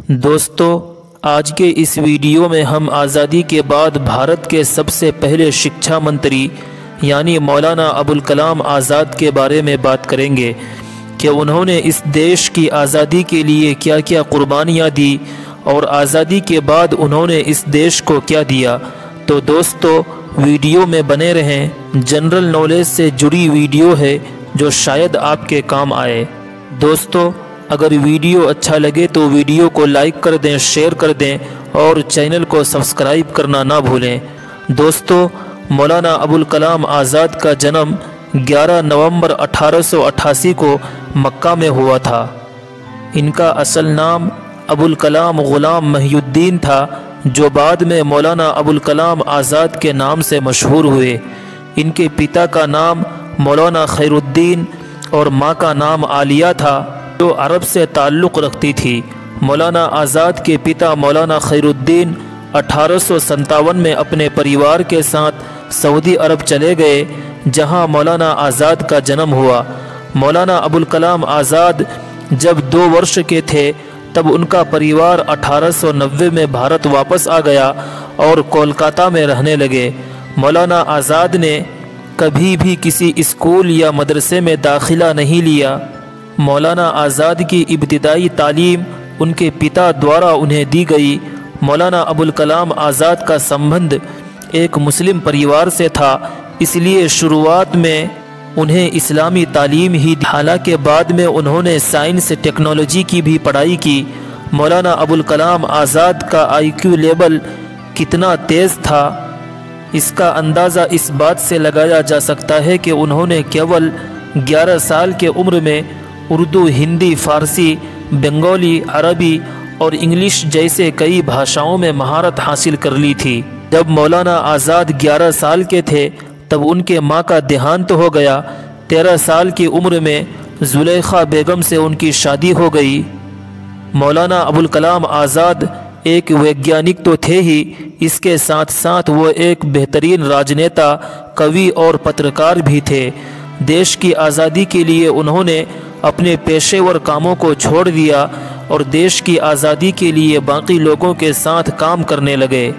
दोस्तों, आज के इस वीडियो में हम आज़ादी के बाद भारत के सबसे पहले शिक्षा मंत्री यानी मौलाना अबुल कलाम आज़ाद के बारे में बात करेंगे कि उन्होंने इस देश की आज़ादी के लिए क्या क्या कुर्बानियाँ दी और आज़ादी के बाद उन्होंने इस देश को क्या दिया। तो दोस्तों, वीडियो में बने रहें। जनरल नॉलेज से जुड़ी वीडियो है जो शायद आपके काम आए। दोस्तों, अगर वीडियो अच्छा लगे तो वीडियो को लाइक कर दें, शेयर कर दें और चैनल को सब्सक्राइब करना ना भूलें। दोस्तों, मौलाना अबुल कलाम आज़ाद का जन्म 11 नवंबर 1888 को मक्का में हुआ था। इनका असल नाम अबुल कलाम ग़ुलाम महिउद्दीन था, जो बाद में मौलाना अबुल कलाम आज़ाद के नाम से मशहूर हुए। इनके पिता का नाम मौलाना खैरुद्दीन और माँ का नाम आलिया था, जो अरब से ताल्लुक़ रखती थी। मौलाना आज़ाद के पिता मौलाना खैरुद्दीन 1857 में अपने परिवार के साथ सऊदी अरब चले गए, जहां मौलाना आज़ाद का जन्म हुआ। मौलाना अबुल कलाम आज़ाद जब 2 वर्ष के थे तब उनका परिवार 1890 में भारत वापस आ गया और कोलकाता में रहने लगे। मौलाना आज़ाद ने कभी भी किसी स्कूल या मदरसे में दाखिला नहीं लिया। मौलाना आज़ाद की इब्तिदाई तालीम उनके पिता द्वारा उन्हें दी गई। मौलाना अबुल कलाम आज़ाद का संबंध एक मुस्लिम परिवार से था, इसलिए शुरुआत में उन्हें इस्लामी तालीम ही दी। हालांकि बाद में उन्होंने साइंस टेक्नोलॉजी की भी पढ़ाई की। मौलाना अबुल कलाम आज़ाद का IQ लेवल कितना तेज़ था, इसका अंदाज़ा इस बात से लगाया जा सकता है कि उन्होंने केवल 11 साल के उम्र में उर्दू, हिंदी, फ़ारसी, बंगाली, अरबी और इंग्लिश जैसे कई भाषाओं में महारत हासिल कर ली थी। जब मौलाना आज़ाद 11 साल के थे तब उनके माँ का देहांत हो गया। 13 साल की उम्र में ज़ुलेखा बेगम से उनकी शादी हो गई। मौलाना अबुल कलाम आज़ाद एक वैज्ञानिक तो थे ही, इसके साथ साथ वो एक बेहतरीन राजनेता, कवि और पत्रकार भी थे। देश की आज़ादी के लिए उन्होंने अपने पेशेवर कामों को छोड़ दिया और देश की आज़ादी के लिए बाकी लोगों के साथ काम करने लगे।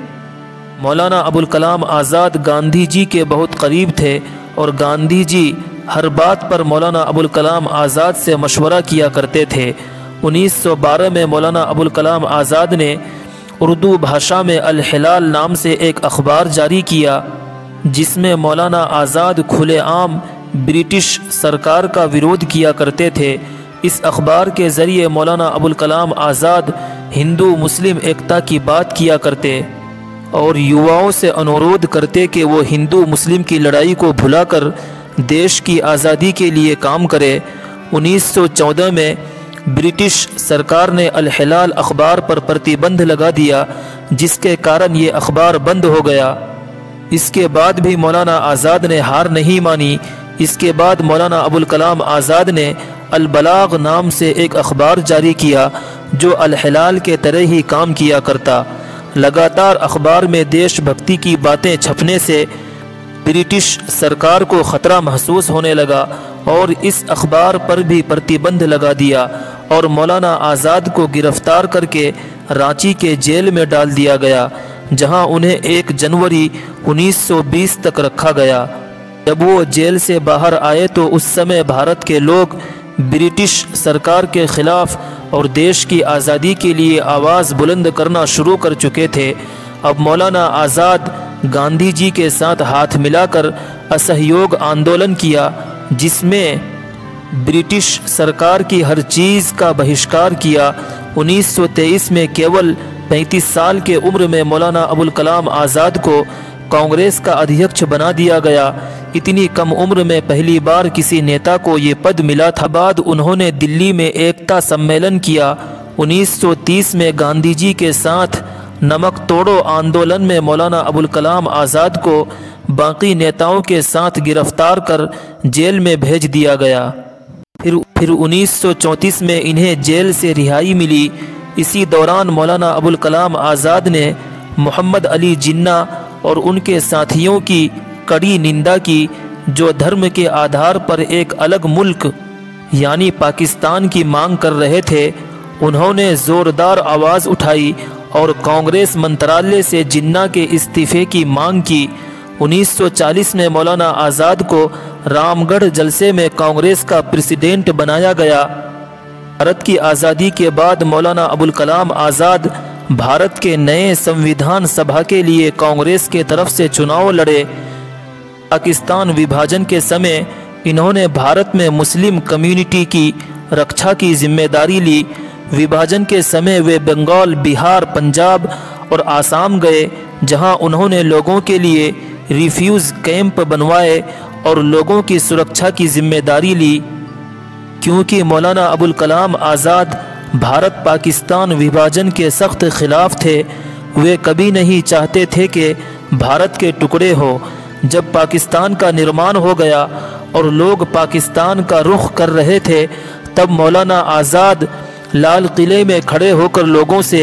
मौलाना अबुल कलाम आज़ाद गांधी जी के बहुत करीब थे और गांधी जी हर बात पर मौलाना अबुल कलाम आज़ाद से मशवरा किया करते थे। 1912 में मौलाना अबुल कलाम आज़ाद ने उर्दू भाषा में अल हिलाल नाम से एक अखबार जारी किया, जिसमें मौलाना आज़ाद खुलेआम ब्रिटिश सरकार का विरोध किया करते थे। इस अखबार के ज़रिए मौलाना अबुल कलाम आज़ाद हिंदू मुस्लिम एकता की बात किया करते और युवाओं से अनुरोध करते कि वो हिंदू मुस्लिम की लड़ाई को भुलाकर देश की आज़ादी के लिए काम करे। 1914 में ब्रिटिश सरकार ने अल हिलाल अखबार पर प्रतिबंध लगा दिया, जिसके कारण ये अखबार बंद हो गया। इसके बाद भी मौलाना आज़ाद ने हार नहीं मानी। इसके बाद मौलाना अबुल कलाम आज़ाद ने अल बलाग नाम से एक अखबार जारी किया, जो अल हिलाल के तरह ही काम किया करता। लगातार अखबार में देशभक्ति की बातें छपने से ब्रिटिश सरकार को ख़तरा महसूस होने लगा और इस अखबार पर भी प्रतिबंध लगा दिया और मौलाना आज़ाद को गिरफ़्तार करके रांची के जेल में डाल दिया गया, जहां उन्हें 1 जनवरी 1920 तक रखा गया। जब वो जेल से बाहर आए तो उस समय भारत के लोग ब्रिटिश सरकार के ख़िलाफ़ और देश की आज़ादी के लिए आवाज़ बुलंद करना शुरू कर चुके थे। अब मौलाना आज़ाद गांधी जी के साथ हाथ मिलाकर असहयोग आंदोलन किया, जिसमें ब्रिटिश सरकार की हर चीज़ का बहिष्कार किया। 1923 में केवल 35 साल के उम्र में मौलाना अबुल कलाम आज़ाद को कांग्रेस का अध्यक्ष बना दिया गया। इतनी कम उम्र में पहली बार किसी नेता को ये पद मिला था। बाद उन्होंने दिल्ली में एकता सम्मेलन किया। 1930 में गांधी जी के साथ नमक तोड़ो आंदोलन में मौलाना अबुल कलाम आज़ाद को बाकी नेताओं के साथ गिरफ्तार कर जेल में भेज दिया गया। फिर 1934 में इन्हें जेल से रिहाई मिली। इसी दौरान मौलाना अबुल कलाम आज़ाद ने मोहम्मद अली जिन्ना और उनके साथियों की कड़ी निंदा की, जो धर्म के आधार पर एक अलग मुल्क यानी पाकिस्तान की मांग कर रहे थे। उन्होंने ज़ोरदार आवाज़ उठाई और कांग्रेस मंत्रालय से जिन्ना के इस्तीफ़े की मांग की। 1940 में मौलाना आज़ाद को रामगढ़ जलसे में कांग्रेस का प्रेसिडेंट बनाया गया। भारत की आज़ादी के बाद मौलाना अबुल कलाम आज़ाद भारत के नए संविधान सभा के लिए कांग्रेस के तरफ से चुनाव लड़े। पाकिस्तान विभाजन के समय इन्होंने भारत में मुस्लिम कम्युनिटी की रक्षा की जिम्मेदारी ली। विभाजन के समय वे बंगाल, बिहार, पंजाब और आसाम गए, जहां उन्होंने लोगों के लिए रिफ्यूज़ कैंप बनवाए और लोगों की सुरक्षा की जिम्मेदारी ली। क्योंकि मौलाना अबुल कलाम आज़ाद भारत पाकिस्तान विभाजन के सख्त खिलाफ थे, वे कभी नहीं चाहते थे कि भारत के टुकड़े हो। जब पाकिस्तान का निर्माण हो गया और लोग पाकिस्तान का रुख कर रहे थे, तब मौलाना आज़ाद लाल किले में खड़े होकर लोगों से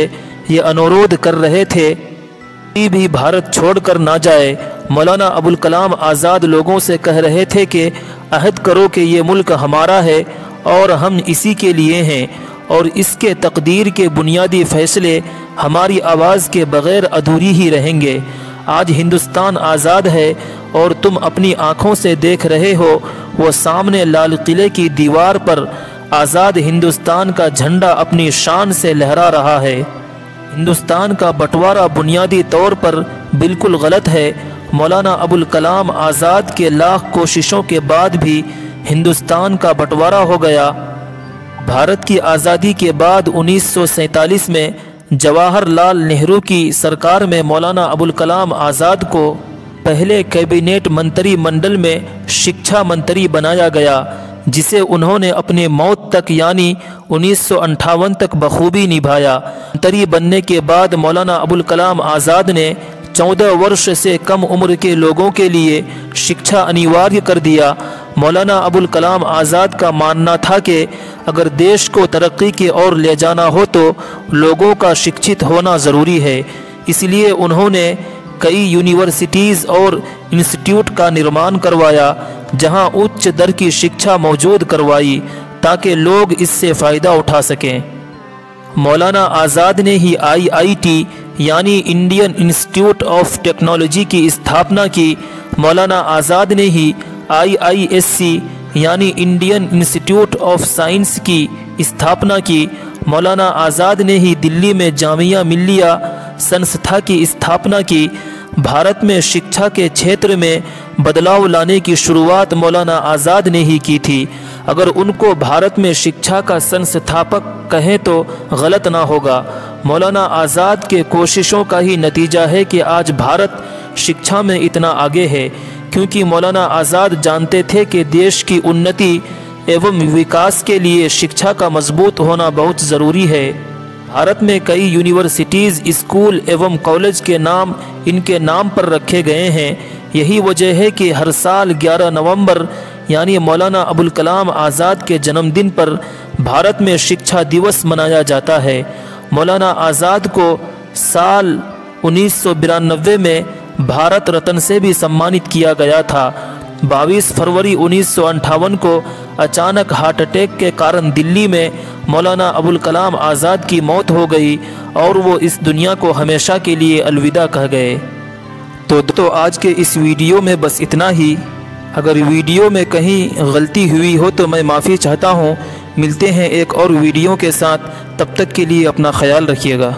ये अनुरोध कर रहे थे कि भी भारत छोड़कर ना जाए। मौलाना अबुल कलाम आज़ाद लोगों से कह रहे थे कि अहद करो कि ये मुल्क हमारा है और हम इसी के लिए हैं, और इसके तकदीर के बुनियादी फ़ैसले हमारी आवाज़ के बग़ैर अधूरी ही रहेंगे। आज हिंदुस्तान आज़ाद है और तुम अपनी आँखों से देख रहे हो, वो सामने लाल किले की दीवार पर आज़ाद हिंदुस्तान का झंडा अपनी शान से लहरा रहा है। हिंदुस्तान का बंटवारा बुनियादी तौर पर बिल्कुल गलत है। मौलाना अबुल कलाम आज़ाद के लाख कोशिशों के बाद भी हिंदुस्तान का बंटवारा हो गया। भारत की आज़ादी के बाद 1947 में जवाहरलाल नेहरू की सरकार में मौलाना अबुल कलाम आज़ाद को पहले कैबिनेट मंत्रिमंडल में शिक्षा मंत्री बनाया गया, जिसे उन्होंने अपने मौत तक यानी 1958 तक बखूबी निभाया। मंत्री बनने के बाद मौलाना अबुल कलाम आज़ाद ने 14 वर्ष से कम उम्र के लोगों के लिए शिक्षा अनिवार्य कर दिया। मौलाना अबुल कलाम आज़ाद का मानना था कि अगर देश को तरक्की की ओर ले जाना हो तो लोगों का शिक्षित होना ज़रूरी है। इसलिए उन्होंने कई यूनिवर्सिटीज़ और इंस्टीट्यूट का निर्माण करवाया, जहां उच्च दर की शिक्षा मौजूद करवाई ताकि लोग इससे फ़ायदा उठा सकें। मौलाना आज़ाद ने ही IIT यानी इंडियन इंस्टीट्यूट ऑफ टेक्नोलॉजी की स्थापना की। मौलाना आज़ाद ने ही IISc यानी इंडियन इंस्टीट्यूट ऑफ साइंस की स्थापना की। मौलाना आज़ाद ने ही दिल्ली में जामिया मिल्लिया संस्था की स्थापना की। भारत में शिक्षा के क्षेत्र में बदलाव लाने की शुरुआत मौलाना आज़ाद ने ही की थी। अगर उनको भारत में शिक्षा का संस्थापक कहें तो गलत ना होगा। मौलाना आज़ाद के कोशिशों का ही नतीजा है कि आज भारत शिक्षा में इतना आगे है, क्योंकि मौलाना आज़ाद जानते थे कि देश की उन्नति एवं विकास के लिए शिक्षा का मजबूत होना बहुत ज़रूरी है। भारत में कई यूनिवर्सिटीज़, स्कूल एवं कॉलेज के नाम इनके नाम पर रखे गए हैं। यही वजह है कि हर साल 11 नवंबर यानी मौलाना अबुल कलाम आज़ाद के जन्मदिन पर भारत में शिक्षा दिवस मनाया जाता है। मौलाना आज़ाद को साल 1992 में भारत रत्न से भी सम्मानित किया गया था। 22 फरवरी 1958 को अचानक हार्ट अटैक के कारण दिल्ली में मौलाना अबुल कलाम आज़ाद की मौत हो गई और वो इस दुनिया को हमेशा के लिए अलविदा कह गए। तो आज के इस वीडियो में बस इतना ही। अगर वीडियो में कहीं गलती हुई हो तो मैं माफ़ी चाहता हूँ। मिलते हैं एक और वीडियो के साथ, तब तक के लिए अपना ख्याल रखिएगा।